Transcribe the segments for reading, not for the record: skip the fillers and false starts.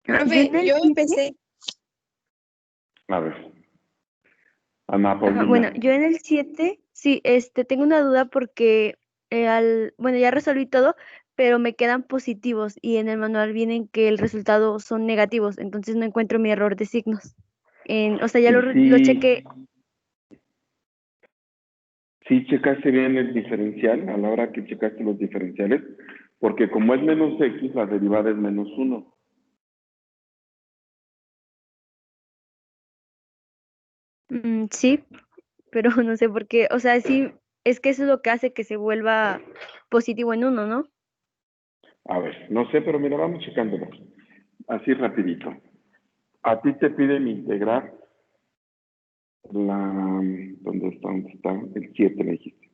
Yo Profe, en el yo 7, empecé. A ver, Ana ajá, Paulina. bueno, yo en el 7, sí, tengo una duda porque bueno, ya resolví todo, pero me quedan positivos y en el manual vienen que el resultado son negativos, entonces no encuentro mi error de signos. O sea, ya Y lo chequé. sí checaste bien el diferencial a la hora que checaste los diferenciales, porque como es menos x, la derivada es menos 1. Sí, pero no sé por qué, o sea, sí, es que eso es lo que hace que se vuelva positivo en uno, ¿no? A ver, no sé, pero mira, vamos checándolo. Así rapidito. A ti te piden integrar ¿dónde está? ¿Dónde está? El 7 me dijiste.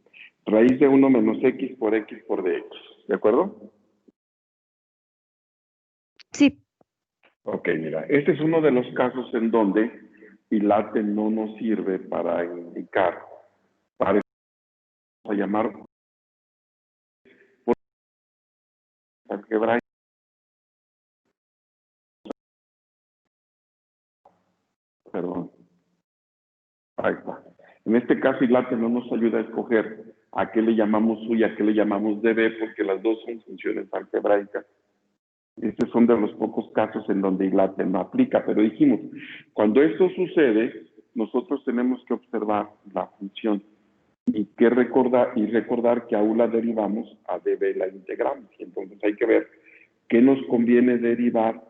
Raíz de 1 menos x por dx. ¿De acuerdo? Sí. Ok, mira, este es uno de los casos en donde ILATE no nos sirve para indicar, para llamar por algebraica. Perdón. Ahí está. En este caso, ILATE no nos ayuda a escoger a qué le llamamos U y a qué le llamamos DB, porque las dos son funciones algebraicas. Estos son de los pocos casos en donde ILATE no aplica, pero dijimos, cuando esto sucede, nosotros tenemos que observar la función y recordar que a U la derivamos, a DB la integramos. Y entonces hay que ver qué nos conviene derivar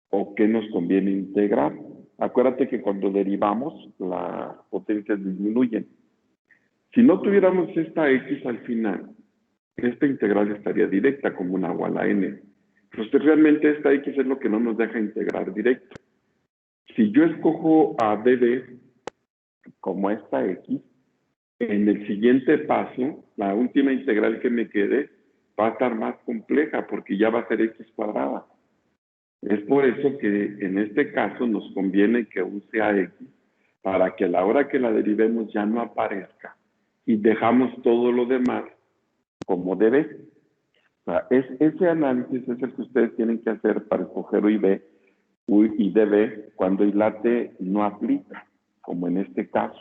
o qué nos conviene integrar. Acuérdate que cuando derivamos, las potencias disminuyen. Si no tuviéramos esta X al final, esta integral estaría directa como un agua a la N. Entonces realmente esta X es lo que no nos deja integrar directo. Si yo escojo a DB como esta X, en el siguiente paso, la última integral que me quede va a estar más compleja porque ya va a ser X cuadrada. Es por eso que en este caso nos conviene que U sea X para que a la hora que la derivemos ya no aparezca y dejamos todo lo demás como debe. O sea, ese análisis es el que ustedes tienen que hacer para escoger U y DB cuando ILATE no aplica, como en este caso.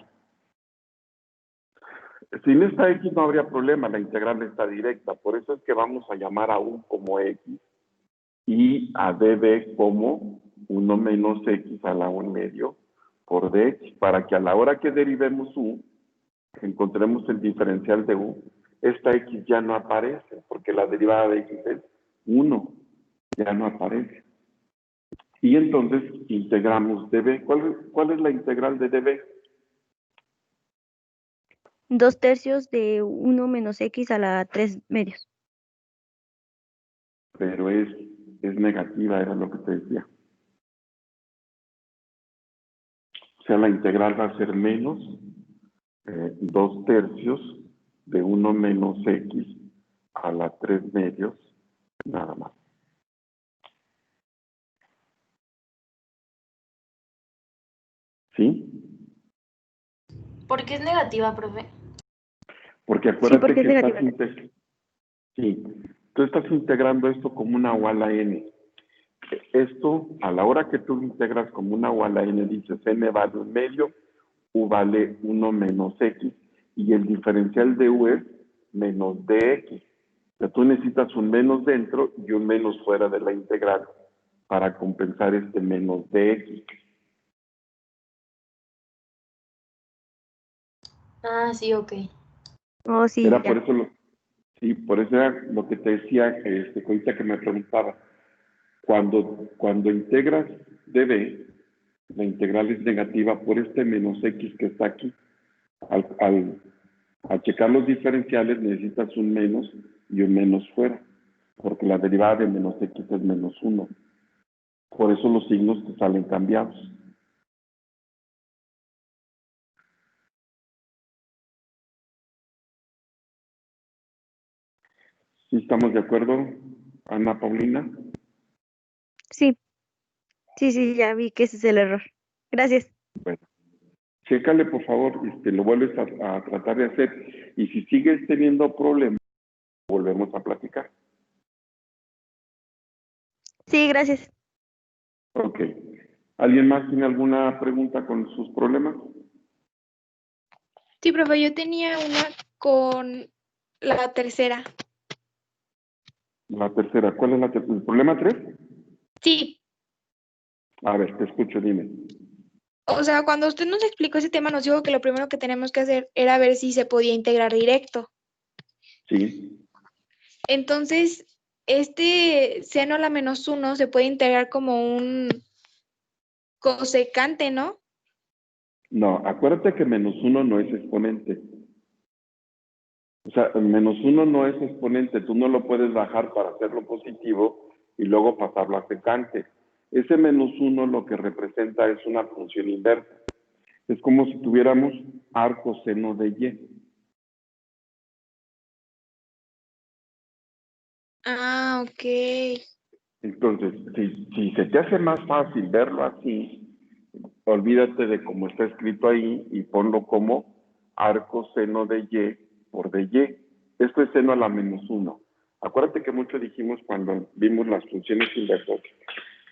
Sin esta X no habría problema, la integral está directa, por eso es que vamos a llamar a U como X y a DB como 1 menos X a la 1 medio por DX, para que a la hora que derivemos U, encontremos el diferencial de U, esta X ya no aparece, porque la derivada de X es 1, ya no aparece. Y entonces integramos DB. ¿Cuál es la integral de DB? 2/3 de 1 menos x a la 3 medios. Pero es negativa, era lo que te decía. O sea, la integral va a ser menos 2/3 de 1 menos x a la 3 medios, nada más. ¿Sí? ¿Por qué es negativa, profe? Porque Sí, acuérdate porque es que negativa. sí, tú estás integrando esto como una U a la n. Esto, a la hora que tú lo integras como una U a la n, dices n vale 1 medio, U vale 1 menos x, y el diferencial de U es menos dx. O sea, tú necesitas un menos dentro y un menos fuera de la integral para compensar este menos dx. Ah, sí, ok. Oh, sí, Era por ya. eso sí, por eso era lo que te decía, ahorita que me preguntaba. Cuando integras db, la integral es negativa por este menos x que está aquí. Al checar los diferenciales necesitas un menos y un menos fuera, porque la derivada de menos x es menos 1. Por eso los signos te salen cambiados. ¿Sí estamos de acuerdo, Ana Paulina? Sí, sí, ya vi que ese es el error. Gracias. Bueno, chécale por favor, lo vuelves a tratar de hacer y si sigues teniendo problemas, volvemos a platicar. Sí, gracias. Ok. ¿Alguien más tiene alguna pregunta con sus problemas? Sí, profe, yo tenía una con la tercera. La tercera. ¿Cuál es la tercera? ¿El problema 3? Sí, A ver, te escucho, dime. o sea, cuando usted nos explicó ese tema, nos dijo que lo primero que tenemos que hacer era ver si se podía integrar directo. Sí. Entonces, este seno a la -1 se puede integrar como un cosecante, ¿no? No, acuérdate que -1 no es exponente. O sea, el -1 no es exponente. Tú no lo puedes bajar para hacerlo positivo y luego pasarlo a secante. Ese -1 lo que representa es una función inversa. Es como si tuviéramos arco seno de Y. Ah, ok. Entonces, si se te hace más fácil verlo así, olvídate de cómo está escrito ahí y ponlo como arco seno de Y por dy. Esto es seno a la -1. Acuérdate que mucho dijimos cuando vimos las funciones inversas,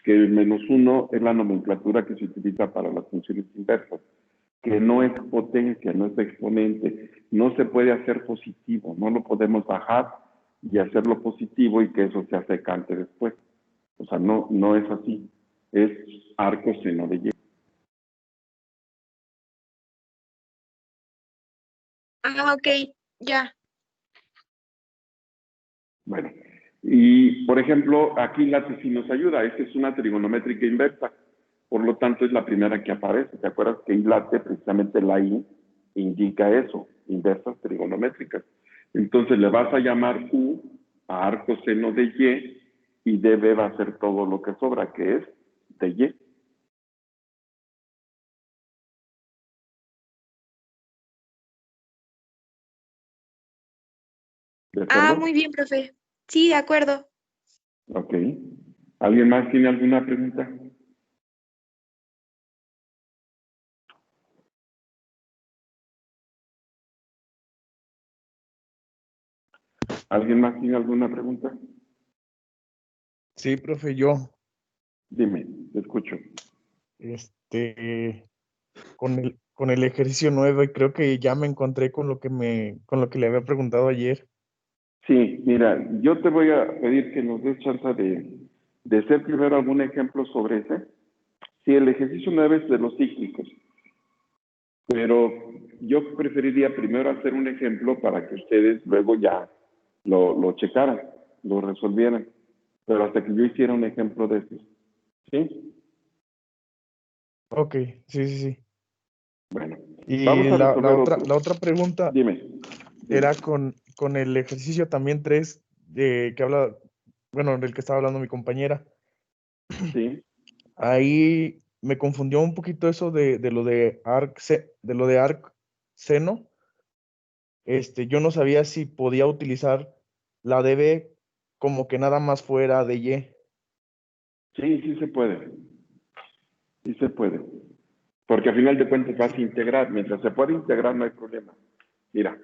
que el -1 es la nomenclatura que se utiliza para las funciones inversas, que no es potencia, no es exponente, no se puede hacer positivo, no lo podemos bajar y hacerlo positivo y que eso se secante después. O sea, no es así. Es arco seno de Y. Ah, ok, ya. Bueno, y por ejemplo, aquí la sí nos ayuda. Esta es una trigonométrica inversa. Por lo tanto, es la primera que aparece. ¿Te acuerdas que late precisamente la I indica eso? Inversas trigonométricas. Entonces le vas a llamar U a arco seno de Y dB va a ser todo lo que sobra, que es de Y. ¿De Ah, acuerdo? muy bien, profe. Sí, de acuerdo. Ok. ¿Alguien más tiene alguna pregunta? ¿Alguien más tiene alguna pregunta? Sí, profe, yo, Dime, te escucho. este, con el ejercicio 9 creo que ya me encontré con lo que le había preguntado ayer. Sí, mira, yo te voy a pedir que nos des chance de hacer primero algún ejemplo sobre ese. Sí, el ejercicio 9 es de los cíclicos, pero yo preferiría primero hacer un ejemplo para que ustedes luego ya lo checaran, lo resolvieran, pero hasta que yo hiciera un ejemplo de esos. ¿Sí? Ok, sí, sí, sí. Bueno, vamos Y a resolver otro. la otra pregunta Dime, dime. era con el ejercicio también 3 que habla, bueno, del que estaba hablando mi compañera. Sí, Ahí me confundió un poquito eso de lo de de lo de arc seno. Yo no sabía si podía utilizar la dB como que nada más fuera de Y. sí se puede. Sí se puede. Porque al final de cuentas vas a integrar. Mientras se puede integrar, no hay problema. Mira,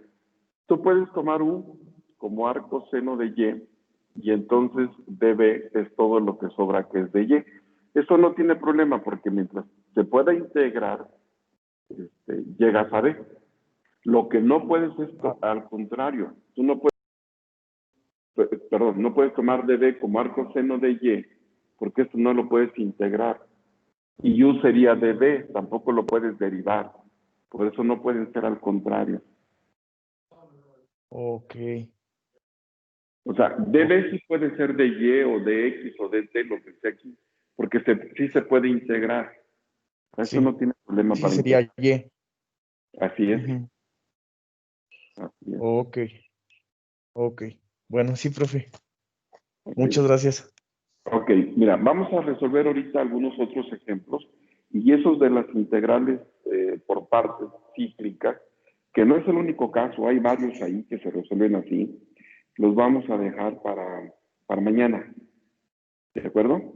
tú puedes tomar U como arco seno de Y entonces dB es todo lo que sobra que es de Y. Eso no tiene problema porque mientras se pueda integrar, llegas a B. Lo que no puedes es, Ah, al contrario, tú no puedes, perdón, no puedes tomar dB como arco seno de Y porque eso no lo puedes integrar. Y U sería dB, tampoco lo puedes derivar. Por eso no pueden ser al contrario. ok, O sea, ok. dB sí puede ser de Y o de X o de T, lo que sea aquí, porque sí se puede integrar. Eso Sí, no tiene problema sí para sería integrar. Y. Así es. Ujú. Así es. Ok, ok. Bueno, sí, profe. Ok. Muchas gracias. Ok, mira, vamos a resolver ahorita algunos otros ejemplos y esos de las integrales por partes cíclicas, que no es el único caso, hay varios ahí que se resuelven así, los vamos a dejar para mañana. ¿De acuerdo?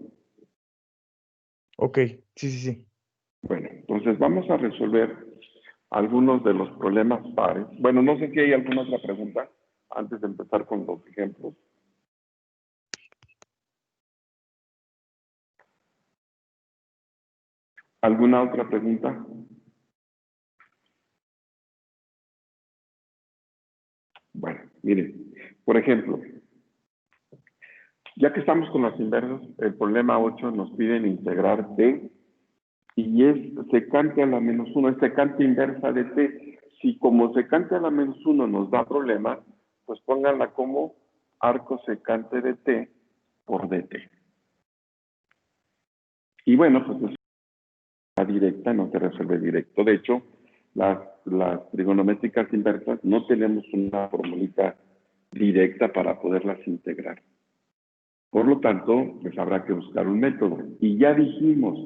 Ok, sí, sí, sí. Bueno, entonces vamos a resolver algunos de los problemas pares. Bueno, no sé si hay alguna otra pregunta antes de empezar con los ejemplos. ¿Alguna otra pregunta? Bueno, miren, por ejemplo, ya que estamos con las inversas, el problema 8 nos piden integrar t y es secante a la menos 1, es secante inversa de t. Si como secante a la menos 1 nos da problema, pues pónganla como arco secante de t por dt. Y bueno, pues es una directa, no se resuelve directo. De hecho, las trigonométricas inversas no tenemos una formulita directa para poderlas integrar. Por lo tanto, pues habrá que buscar un método. Y ya dijimos,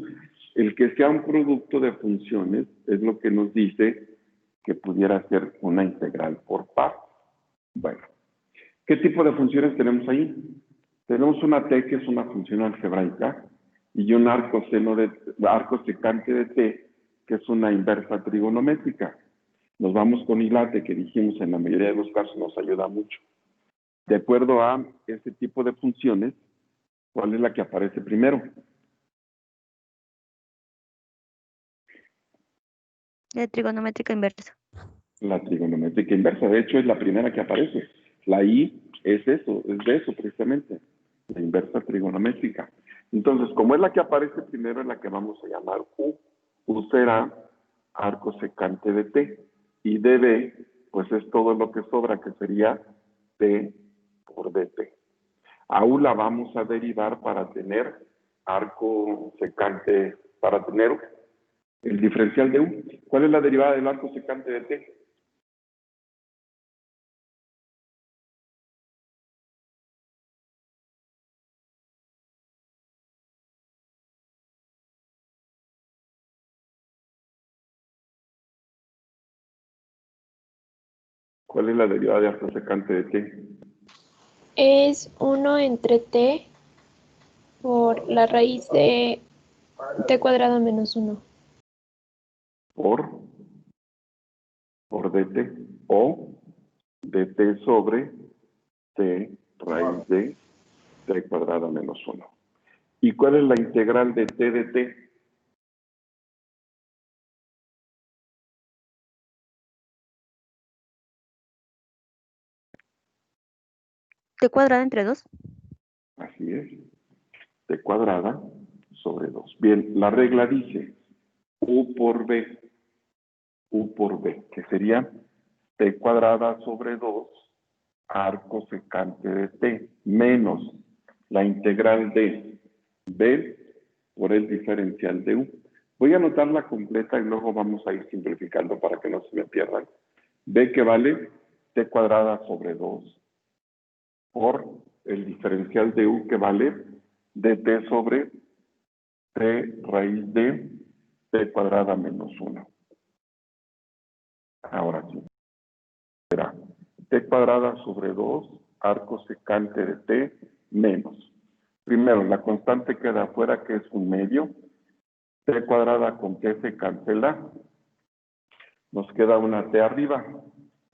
el que sea un producto de funciones es lo que nos dice que pudiera ser una integral por partes. Bueno, ¿qué tipo de funciones tenemos ahí? Tenemos una t que es una función algebraica y un arco secante de t que es una inversa trigonométrica. Nos vamos con hilate, que dijimos en la mayoría de los casos nos ayuda mucho. De acuerdo a ese tipo de funciones, ¿cuál es la que aparece primero? La trigonométrica inversa. La trigonométrica inversa, de hecho, es la primera que aparece. La I es eso, es de eso precisamente, la inversa trigonométrica. Entonces, como es la que aparece primero, es la que vamos a llamar U. U será arco secante de T. Y dB, pues es todo lo que sobra, que sería T por dt. A U la vamos a derivar para tener arco secante, para tener el diferencial de U. ¿Cuál es la derivada del arco secante de T? ¿Cuál es la derivada de arco secante de T? Es 1 entre t por la raíz de t cuadrado menos 1. Por dt o dt sobre t raíz de t cuadrada menos 1. ¿Y cuál es la integral de t de t? T cuadrada entre 2. Así es, t cuadrada sobre 2. Bien, la regla dice u por b, que sería t cuadrada sobre 2 arco secante de t menos la integral de b por el diferencial de u. Voy a anotarla completa y luego vamos a ir simplificando para que no se me pierdan. b que vale t cuadrada sobre 2 por el diferencial de u que vale dt sobre t raíz de t cuadrada menos 1. Ahora sí. Será t cuadrada sobre 2 arco secante de t menos. Primero, la constante queda afuera, que es un medio. T cuadrada con t se cancela. Nos queda una t arriba.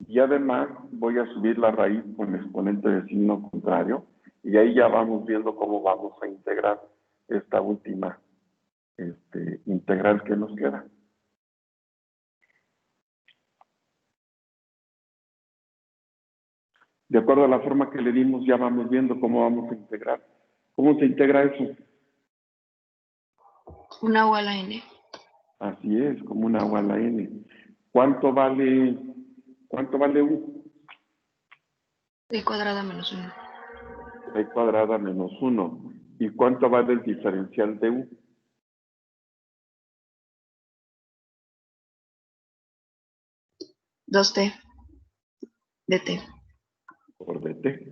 Y además voy a subir la raíz con exponente de signo contrario. Y ahí ya vamos viendo cómo vamos a integrar esta última integral que nos queda. De acuerdo a la forma que le dimos, ya vamos viendo cómo vamos a integrar. ¿Cómo se integra eso? Una U a la N. Así es, como una U a la N. ¿Cuánto vale U? T cuadrada menos 1. T cuadrada menos 1. ¿Y cuánto vale el diferencial de U? Dos T. dt. Por dt.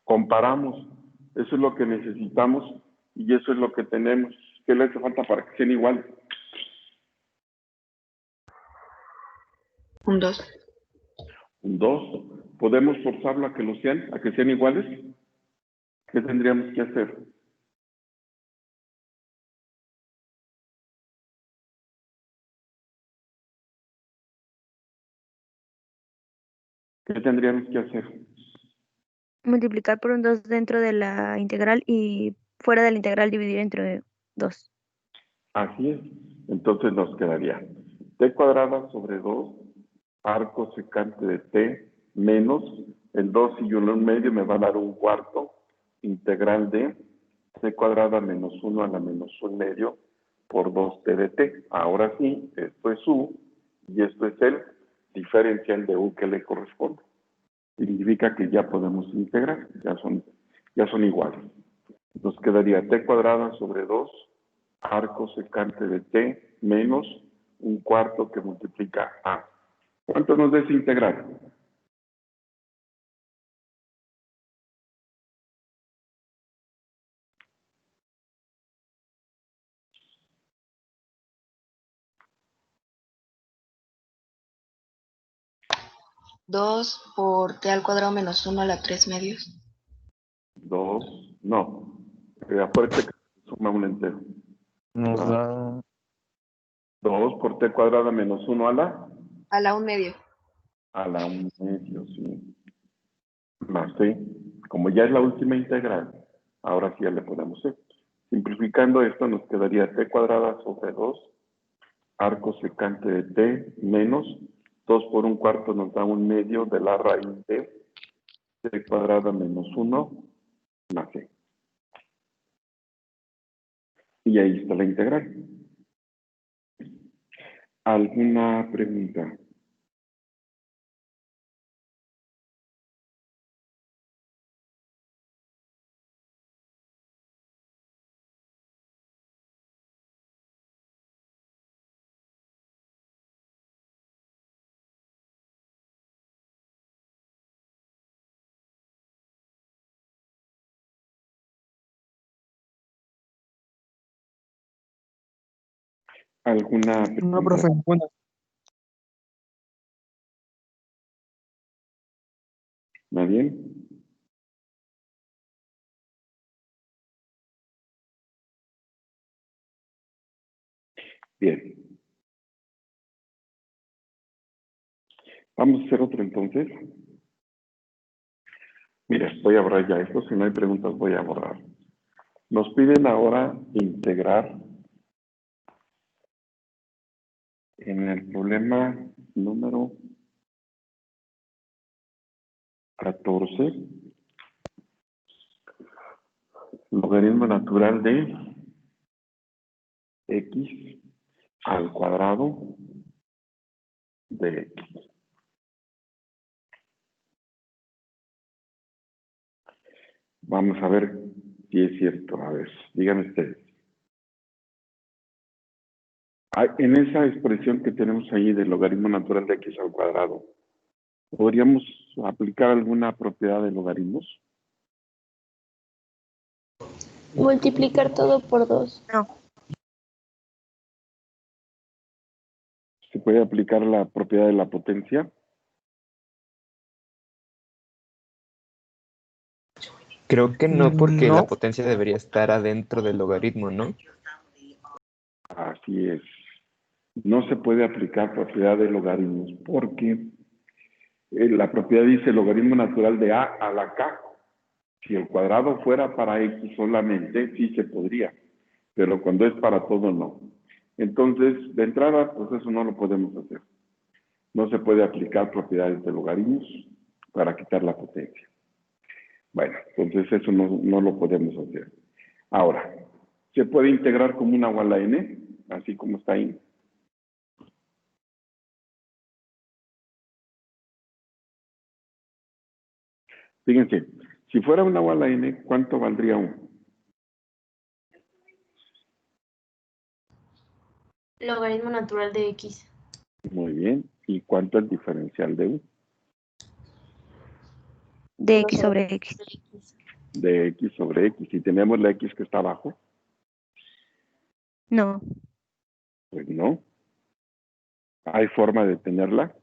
Comparamos. Eso es lo que necesitamos y eso es lo que tenemos. ¿Qué le hace falta para que sean iguales? Un 2. Un 2. ¿Podemos forzarlo a que lo sean, a que sean iguales? ¿Qué tendríamos que hacer? ¿Qué tendríamos que hacer? Multiplicar por un 2 dentro de la integral y fuera de la integral dividir entre 2. Así es. Entonces nos quedaría t cuadrada sobre 2 arco secante de t menos el 2 y 1 en medio me va a dar un cuarto integral de t cuadrada menos 1 a la menos 1 medio por 2t de t. Ahora sí, esto es u y esto es el diferencial de u que le corresponde. Significa que ya podemos integrar, ya son iguales. Nos quedaría t cuadrada sobre 2 arco secante de t menos un cuarto que multiplica a. ¿Cuánto nos desintegrar? Dos por t al cuadrado menos 1 a la 3 medios. 2, no. Acuérdate que suma un entero. Nos da 2 por t cuadrada menos 1 a A la 1 medio. la 1 medio, sí. Más c. Como ya es la última integral, ahora sí ya le ponemos c. Simplificando esto nos quedaría t cuadrada sobre 2 arco secante de t menos 2 por un cuarto nos da un medio de la raíz de t cuadrada menos 1 más c. Y ahí está la integral. ¿Alguna pregunta? ¿Alguna No, pregunta? profe, bueno, ¿Nadie? Bien. Vamos a hacer otro entonces. Mira, voy a borrar ya esto. Si no hay preguntas, voy a borrar. Nos piden ahora integrar en el problema número 14, logaritmo natural de x al cuadrado de x. Vamos a ver si es cierto. A ver, díganme ustedes. En esa expresión que tenemos ahí del logaritmo natural de x al cuadrado, ¿podríamos aplicar alguna propiedad de logaritmos? Multiplicar todo por 2. No. ¿Se puede aplicar la propiedad de la potencia? Creo que no, porque la no, potencia debería estar adentro del logaritmo, ¿no? Así es. No se puede aplicar propiedad de logaritmos porque la propiedad dice logaritmo natural de a a la k. Si el cuadrado fuera para x solamente, sí se podría, pero cuando es para todo, no. Entonces, de entrada, pues eso no lo podemos hacer. No se puede aplicar propiedades de logaritmos para quitar la potencia. Bueno, entonces eso no lo podemos hacer. Ahora, ¿se puede integrar como una u a la n? Así como está ahí. Fíjense, si fuera una u a la n, ¿cuánto valdría 1? Logaritmo natural de x. Muy bien. ¿Y cuánto es el diferencial de u? De x sobre x. De x sobre x. Si tenemos la x que está abajo, No. pues no. ¿Hay forma de tenerla?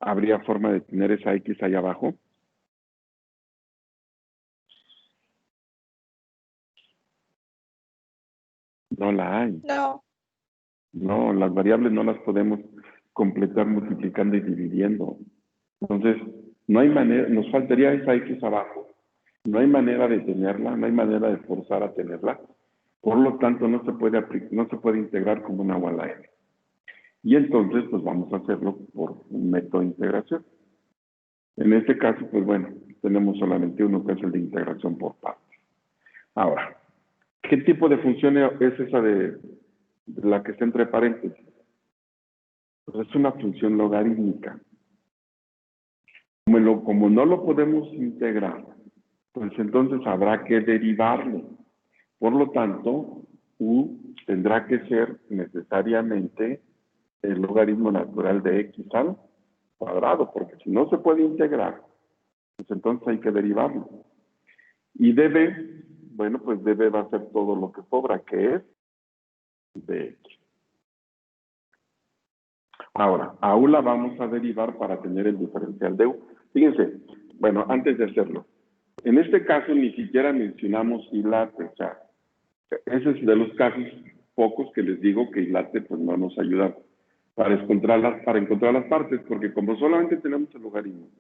¿Habría forma de tener esa x ahí abajo? No la hay. No. No, las variables no las podemos completar multiplicando y dividiendo. Entonces, no hay manera, nos faltaría esa x abajo. No hay manera de tenerla, no hay manera de forzar a tenerla. Por lo tanto, no se puede integrar como un agua a la n. Y entonces, pues vamos a hacerlo por un método de integración. En este caso, pues bueno, tenemos solamente uno que es el de integración por partes. Ahora, ¿qué tipo de función es esa de la que está entre paréntesis? Pues es una función logarítmica. Como no lo podemos integrar, pues entonces habrá que derivarlo. Por lo tanto, u tendrá que ser necesariamente el logaritmo natural de x al cuadrado, porque si no se puede integrar, pues entonces hay que derivarlo. Y db, bueno, pues db va a ser todo lo que sobra, que es dx. Ahora, a u la vamos a derivar para tener el diferencial de u. Fíjense, bueno, antes de hacerlo, en este caso ni siquiera mencionamos ILATE, o sea, ese es de los casos pocos que les digo que ILATE pues no nos ayuda para encontrar las partes, porque como solamente tenemos el logaritmo,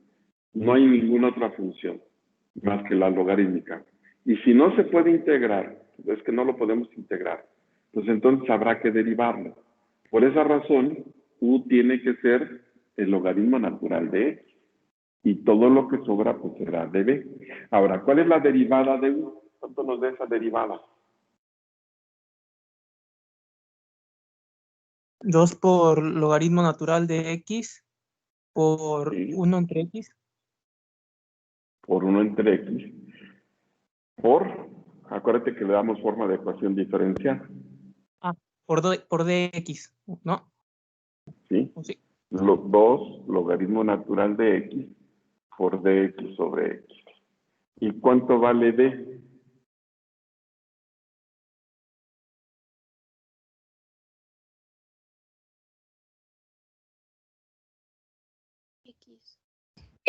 no hay ninguna otra función más que la logarítmica. Y si no se puede integrar, es que no lo podemos integrar, pues entonces habrá que derivarlo. Por esa razón, u tiene que ser el logaritmo natural de x. Y todo lo que sobra, pues será db. Ahora, ¿cuál es la derivada de u? ¿Cuánto nos da esa derivada? 2 por logaritmo natural de x por Sí. 1 entre x. Por 1 entre x. Acuérdate que le damos forma de ecuación diferencial. Ah, por dx, ¿no? ¿Sí? Sí. 2 logaritmo natural de x por dx sobre x. ¿Y cuánto vale d?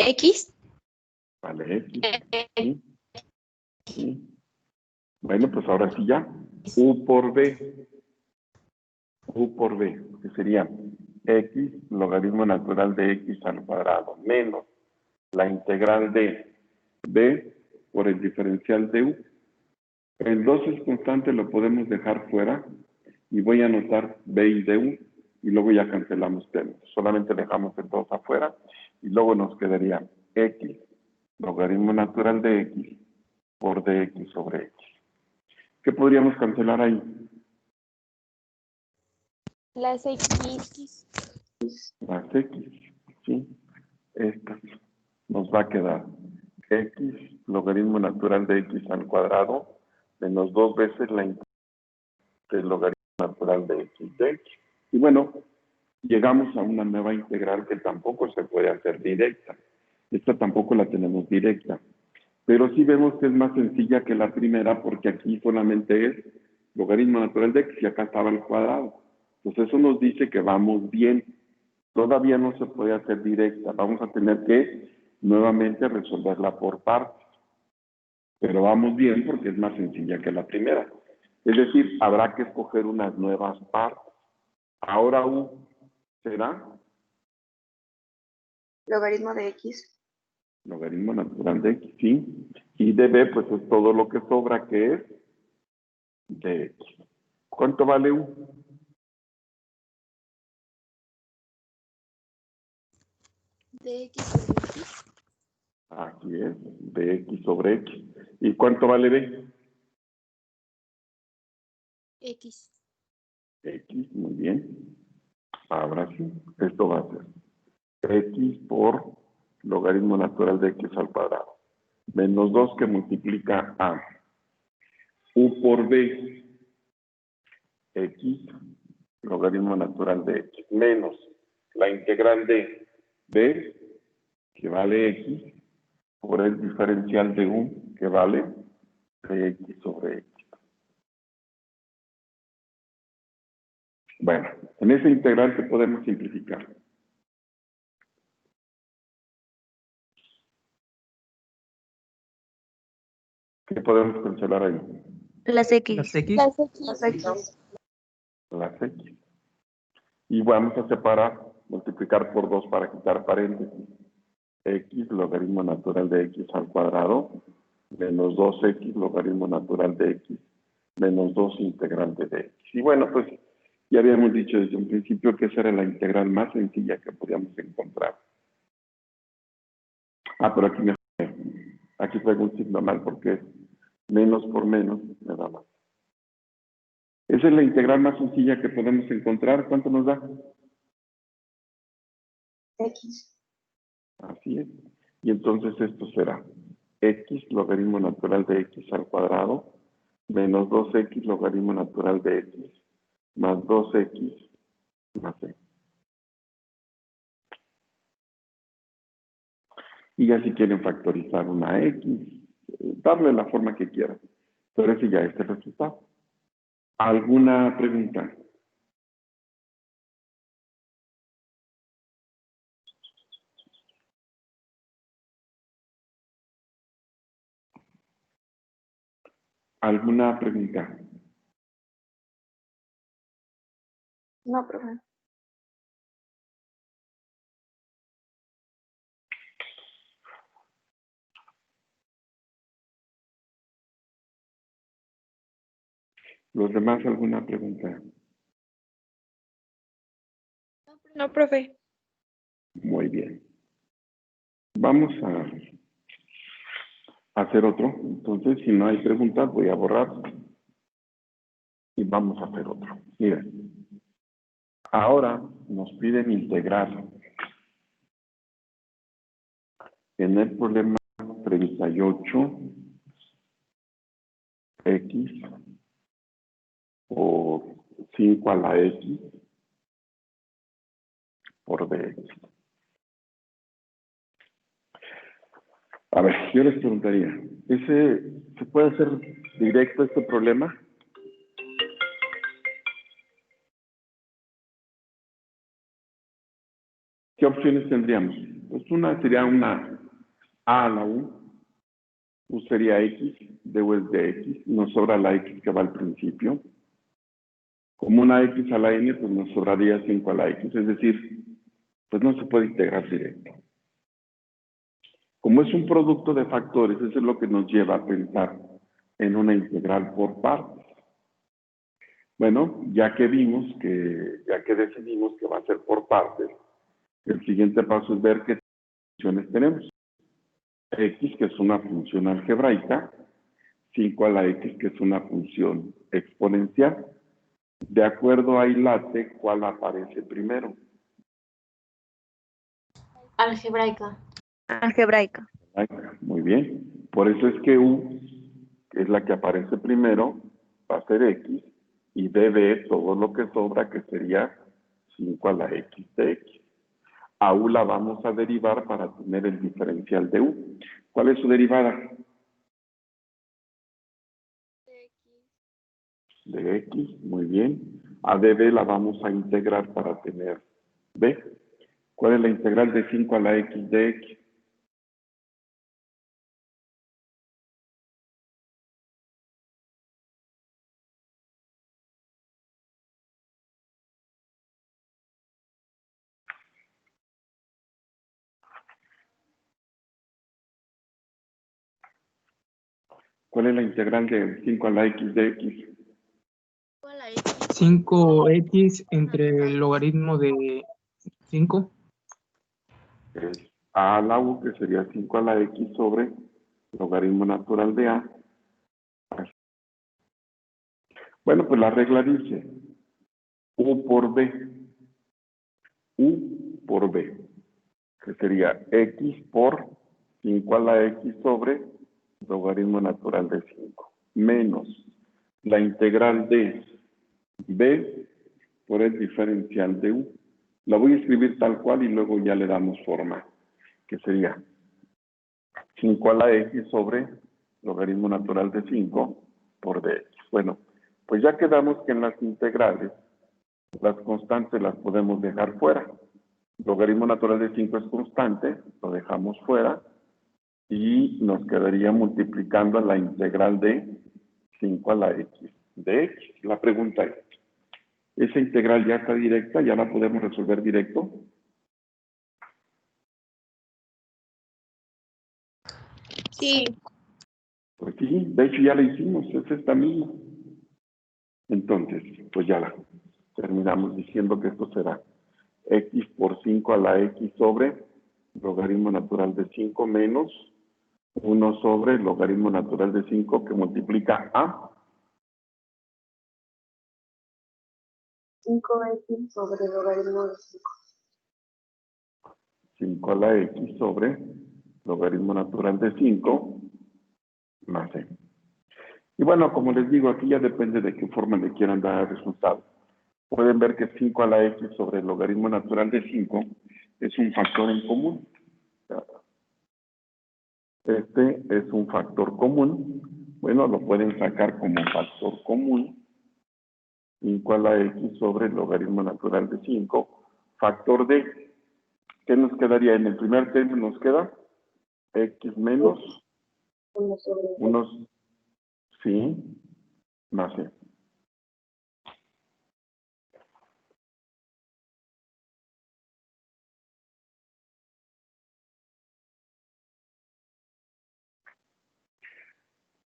X. Vale x. ¿Sí? ¿Sí? Bueno, pues ahora sí ya. U por b. U por b, que sería x logaritmo natural de x al cuadrado menos la integral de b por el diferencial de u. El 2 es constante, lo podemos dejar fuera y voy a anotar b y du y luego ya cancelamos términos. Solamente dejamos el 2 afuera y luego nos quedaría x logaritmo natural de x por dx sobre x. ¿Qué podríamos cancelar ahí? Las X. Las x, ¿sí? Esta nos va a quedar x logaritmo natural de x al cuadrado menos 2 veces la integral del logaritmo natural de x de x. Y bueno, llegamos a una nueva integral que tampoco se puede hacer directa. Esta tampoco la tenemos directa. Pero sí vemos que es más sencilla que la primera porque aquí solamente es logaritmo natural de x y acá estaba el cuadrado. Entonces eso nos dice que vamos bien. Todavía no se puede hacer directa. Vamos a tener que nuevamente resolverla por partes. Pero vamos bien porque es más sencilla que la primera. Es decir, habrá que escoger unas nuevas partes. Ahora u será Logaritmo de x. logaritmo natural de x, ¿sí? Y db, pues es todo lo que sobra, que es de x. ¿Cuánto vale u? Dx sobre x. Aquí es, dx sobre x. ¿Y cuánto vale b? X. X, muy bien. Ahora sí, esto va a ser x por logaritmo natural de x al cuadrado. Menos 2 que multiplica a u por b, x, logaritmo natural de x, menos la integral de b, que vale x, por el diferencial de u, que vale dx sobre x. Bueno, en esa integral que podemos simplificar. ¿Qué podemos cancelar ahí? Las X. Las x. Las Las X. x. Las x. Y vamos a separar, multiplicar por 2 para quitar paréntesis. X, logaritmo natural de x al cuadrado, menos 2x logaritmo natural de x menos 2 integral de dx. Y bueno, pues ya habíamos dicho desde un principio que esa era la integral más sencilla que podíamos encontrar. Ah, pero aquí traigo un signo mal porque es menos por menos, me da más. Esa es la integral más sencilla que podemos encontrar. ¿Cuánto nos da? X. Así es. Y entonces esto será x logaritmo natural de x al cuadrado menos 2x logaritmo natural de x más 2x más c. Y ya si quieren factorizar una x, darle la forma que quieran. Pero ese ya es el resultado. ¿Alguna pregunta? ¿Alguna pregunta? No, profe. ¿Los demás alguna pregunta? No, profe. Muy bien. Vamos a hacer otro. Entonces, si no hay preguntas, voy a borrar y vamos a hacer otro. Miren, ahora nos piden integrar. En el problema 38, x por 5 a la x por dx. A ver, yo les preguntaría, ¿se puede hacer directo este problema? ¿Qué opciones tendríamos? Pues una sería una a a la u sería x, d es de x, nos sobra la x que va al principio. Como una x a la n, pues nos sobraría 5 a la x, es decir, pues no se puede integrar directo. Como es un producto de factores, eso es lo que nos lleva a pensar en una integral por partes. Bueno, ya que decidimos que va a ser por partes, el siguiente paso es ver qué funciones tenemos. X, que es una función algebraica, 5 a la x, que es una función exponencial. De acuerdo a ILATE, ¿cuál aparece primero? Algebraica. Algebraica. Muy bien. Por eso es que U es la que aparece primero, va a ser X, y dB todo lo que sobra, que sería 5 a la X de X. A U la vamos a derivar para tener el diferencial de U. ¿Cuál es su derivada? De X, muy bien. A dB la vamos a integrar para tener B. ¿Cuál es la integral de 5 a la X de X? ¿Cuál es la integral de 5 a la X de X? 5x entre el logaritmo de 5. Es a a la u, que sería 5 a la X sobre logaritmo natural de A. Bueno, pues la regla dice U por B. U por B, que sería X por 5 a la X sobre logaritmo natural de 5, menos la integral de B por el diferencial de U. La voy a escribir tal cual y luego ya le damos forma, que sería 5 a la X sobre logaritmo natural de 5 por dx. Bueno, pues ya quedamos que en las integrales las constantes las podemos dejar fuera. Logaritmo natural de 5 es constante, lo dejamos fuera y nos quedaría multiplicando la integral de 5 a la X de X. La pregunta es, ¿esa integral ya está directa? ¿Ya la podemos resolver directo? Sí. Pues sí, de hecho ya la hicimos, es esta misma. Entonces, pues ya la terminamos diciendo que esto será x por 5 a la x sobre logaritmo natural de 5 menos 1 sobre logaritmo natural de 5 que multiplica a 5x sobre logaritmo de 5. 5 a la x sobre logaritmo natural de 5 más c. Y bueno, como les digo, aquí ya depende de qué forma le quieran dar el resultado. Pueden ver que 5 a la x sobre el logaritmo natural de 5 es un factor en común. Este es un factor común. Bueno, lo pueden sacar como factor común. 5 a la x sobre el logaritmo natural de 5. Factor de, ¿qué nos quedaría? En el primer término nos queda x menos 1 sobre 1, sí, más c.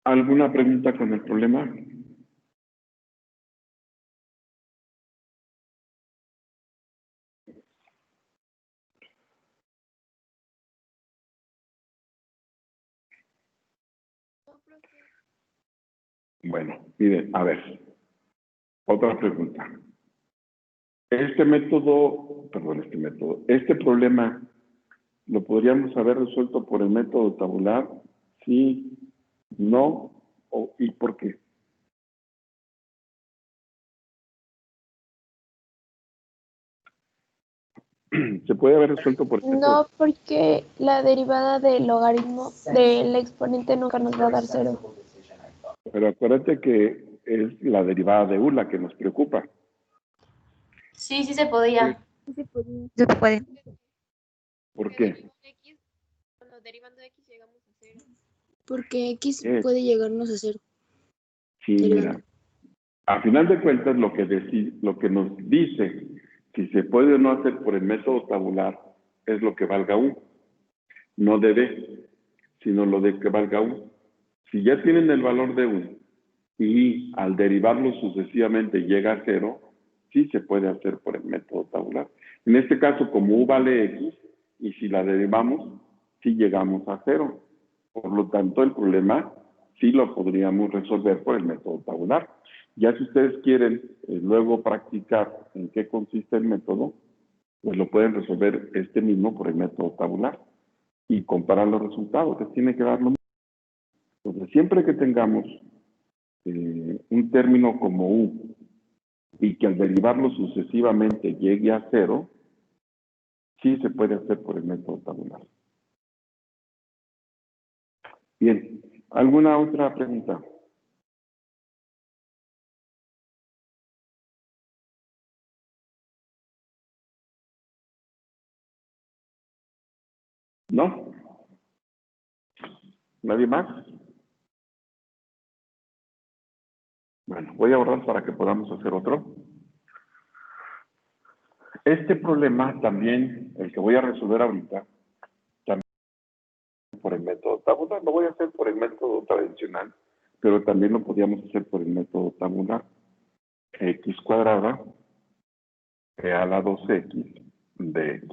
¿Alguna pregunta con el problema? Bueno, miren, a ver, otra pregunta. Este problema, ¿lo podríamos haber resuelto por el método tabular? Sí, no, y por qué. Se puede haber resuelto por el método. No, porque la derivada del logaritmo del exponente nunca nos va a dar 0. Pero acuérdate que es la derivada de u la que nos preocupa. Sí, sí se podía. Sí se puede. ¿Por qué? Derivando x llegamos a 0. Porque X ¿Qué? puede llegarnos a 0. Sí, mira. A final de cuentas, lo que nos dice si se puede o no hacer por el método tabular es lo que valga u. No de b, sino lo de que valga u. Si ya tienen el valor de u y al derivarlo sucesivamente llega a 0, sí se puede hacer por el método tabular. En este caso, como u vale x, y si la derivamos, sí llegamos a 0. Por lo tanto, el problema sí lo podríamos resolver por el método tabular. Ya si ustedes quieren luego practicar en qué consiste el método, pues lo pueden resolver este mismo por el método tabular y comparar los resultados. Les tiene que dar lo mismo. Entonces, siempre que tengamos un término como u y que al derivarlo sucesivamente llegue a 0, sí se puede hacer por el método tabular. Bien, ¿alguna otra pregunta? ¿No? ¿Nadie más? Bueno, voy a ahorrar para que podamos hacer otro. Este problema también, el que voy a resolver ahorita, también por el método tabular. Lo voy a hacer por el método tradicional, pero también lo podríamos hacer por el método tabular. X cuadrada a la 2x de x.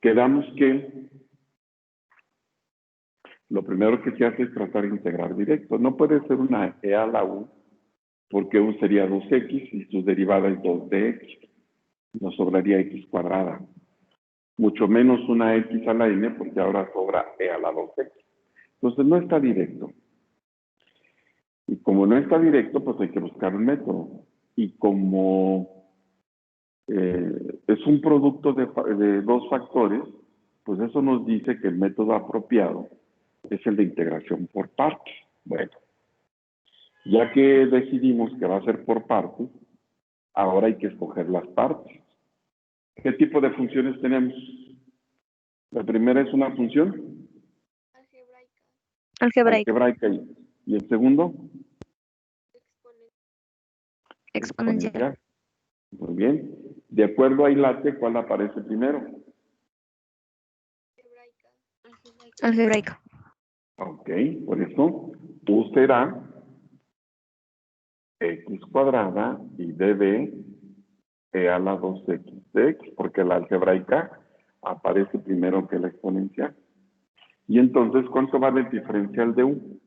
Quedamos que lo primero que se hace es tratar de integrar directo. No puede ser una e a la u, porque u sería 2x y su derivada es 2 de x. Nos sobraría x cuadrada. Mucho menos una x a la n, porque ahora sobra e a la 2x. Entonces no está directo. Y como no está directo, pues hay que buscar un método. Y como es un producto de dos factores, pues eso nos dice que el método apropiado es el de integración por partes. Bueno, ya que decidimos que va a ser por partes, ahora hay que escoger las partes. ¿Qué tipo de funciones tenemos? La primera es una función algebraica. ¿Y el segundo? Exponencial. Muy bien. De acuerdo a Ilate, ¿cuál aparece primero? Algebraica. Ok, por eso U será X cuadrada y dB E a la 2X de X, porque la algebraica aparece primero que la exponencial. Y entonces, ¿cuánto vale el diferencial de U?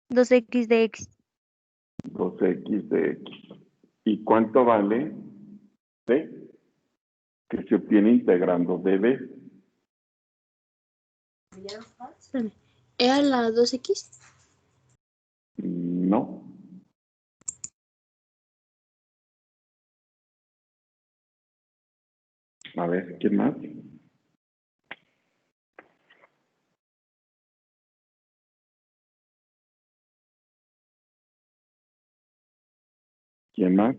2x de x. 2X de X. ¿Y cuánto vale D? Que se obtiene integrando dB. Espérame. ¿E a la 2x? No. A ver, ¿quién más? ¿Quién más?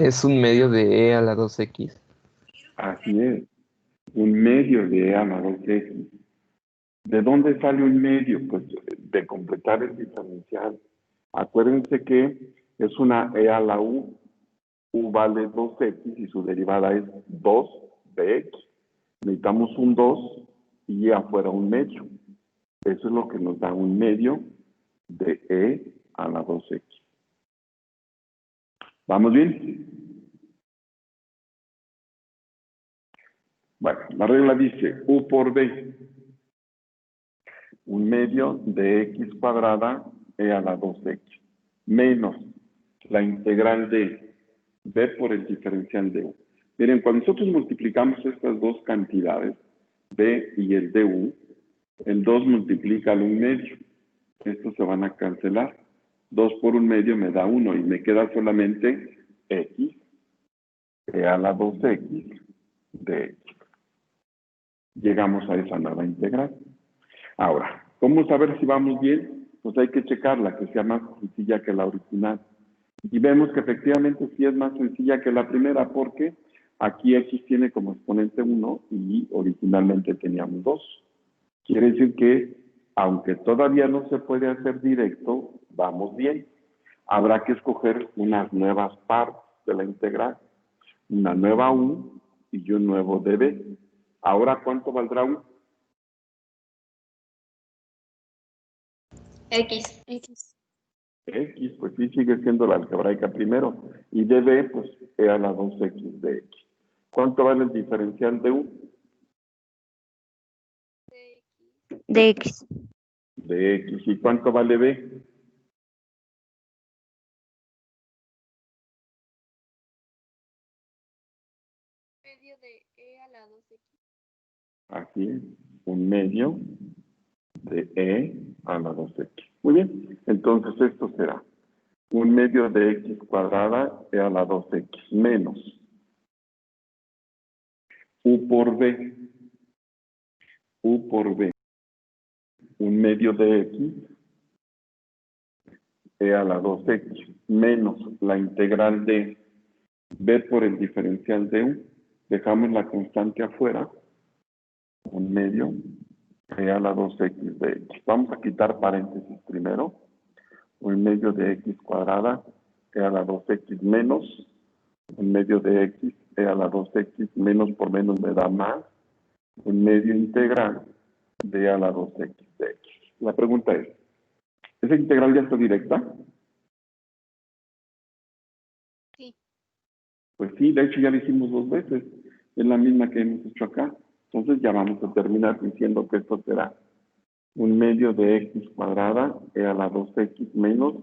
Es un medio de E a la 2X. Así es. Un medio de E a la 2X. ¿De dónde sale un medio? Pues de completar el diferencial. Acuérdense que es una E a la U. U vale 2X y su derivada es 2 de X. Necesitamos un 2 y afuera un medio. Eso es lo que nos da un medio de E a la 2X. ¿Vamos bien? Bueno, la regla dice U por B. Un medio de X cuadrada E a la 2X. Menos la integral de B por el diferencial de U. Miren, cuando nosotros multiplicamos estas dos cantidades, B y el de U, el 2 multiplica al 1 medio. Estos se van a cancelar. 2 por 1 medio me da 1 y me queda solamente X E a la 2X de X. Llegamos a esa nueva integral. Ahora, ¿cómo saber si vamos bien? Pues hay que checarla, que sea más sencilla que la original. Y vemos que efectivamente sí es más sencilla que la primera, porque aquí X tiene como exponente 1 y originalmente teníamos 2. Quiere decir que, aunque todavía no se puede hacer directo, vamos bien. Habrá que escoger unas nuevas partes de la integral. Una nueva U y un nuevo dB. Ahora, ¿cuánto valdrá U? X. X. X, pues sí, sigue siendo la algebraica primero. Y dB, pues, E a la 2X de X. ¿Cuánto vale el diferencial de U? De x. De X. ¿Y cuánto vale B? Medio de E a la 2x. Así es, un medio de E a la 2X. Muy bien, entonces esto será un medio de X cuadrada E a la 2X menos U por B. U por B. Un medio de X E a la 2X menos la integral de B por el diferencial de U. Dejamos la constante afuera. Un medio E a la 2X de X. Vamos a quitar paréntesis primero. Un medio de X cuadrada E a la 2X menos un medio de X E a la 2X menos por menos me da más un medio integral de E a la 2X de X. La pregunta es, ¿esa integral ya está directa? Sí. Pues sí, de hecho ya la hicimos 2 veces. Es la misma que hemos hecho acá. Entonces ya vamos a terminar diciendo que esto será un medio de X cuadrada E a la 2X menos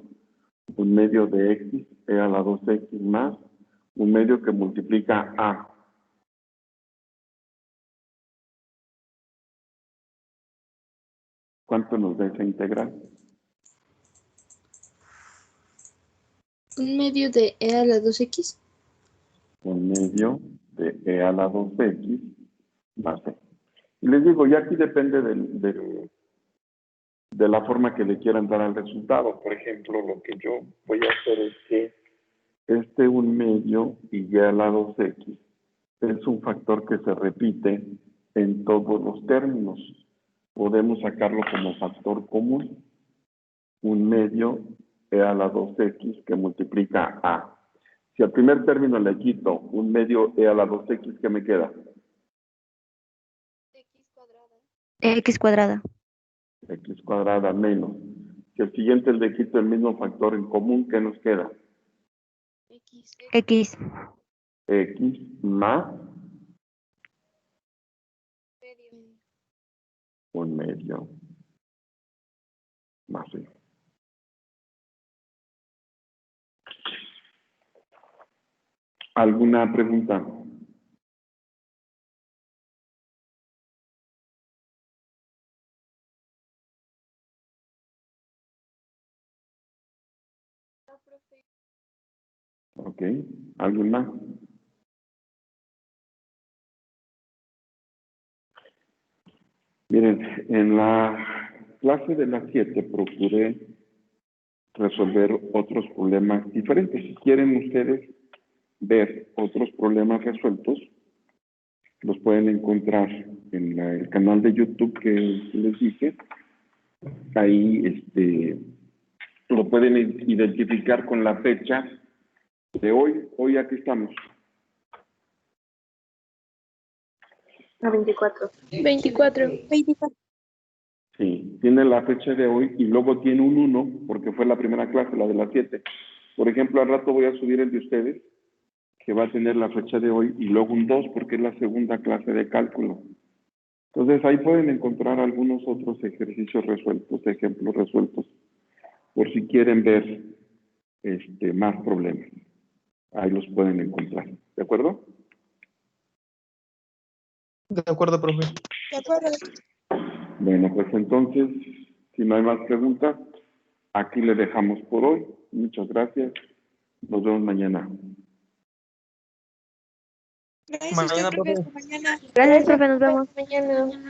un medio de X E a la 2X más un medio que multiplica A. ¿Cuánto nos da esa integral? Un medio de E a la 2x. Un medio de E a la 2X más E. Y les digo, ya aquí depende de la forma que le quieran dar al resultado. Por ejemplo, lo que yo voy a hacer es que un medio y Y a la 2X es un factor que se repite en todos los términos. Podemos sacarlo como factor común. Un medio E a la 2X que multiplica A. Si al primer término le quito un medio e a la 2x, ¿qué me queda? X cuadrada. X cuadrada menos. Si al siguiente le quito el mismo factor en común, ¿qué nos queda? X. X más un medio más y. ¿Alguna pregunta? Ok. ¿Alguien más? Miren, en la clase de las 7 procuré resolver otros problemas diferentes. Si quieren ustedes ver otros problemas resueltos, los pueden encontrar en el canal de YouTube que les dije. Ahí lo pueden identificar con la fecha de hoy. Hoy aquí estamos. A 24. 24. Sí, tiene la fecha de hoy y luego tiene un 1 porque fue la primera clase, la de las 7. Por ejemplo, al rato voy a subir el de ustedes, que va a tener la fecha de hoy, y luego un 2 porque es la segunda clase de cálculo. Entonces ahí pueden encontrar algunos otros ejercicios resueltos, ejemplos resueltos, por si quieren ver más problemas. Ahí los pueden encontrar. ¿De acuerdo? De acuerdo, profe. Bueno, pues entonces, si no hay más preguntas, aquí le dejamos por hoy. Muchas gracias. Nos vemos mañana. Mañana, profe. Gracias, profe, nos vemos. Mañana.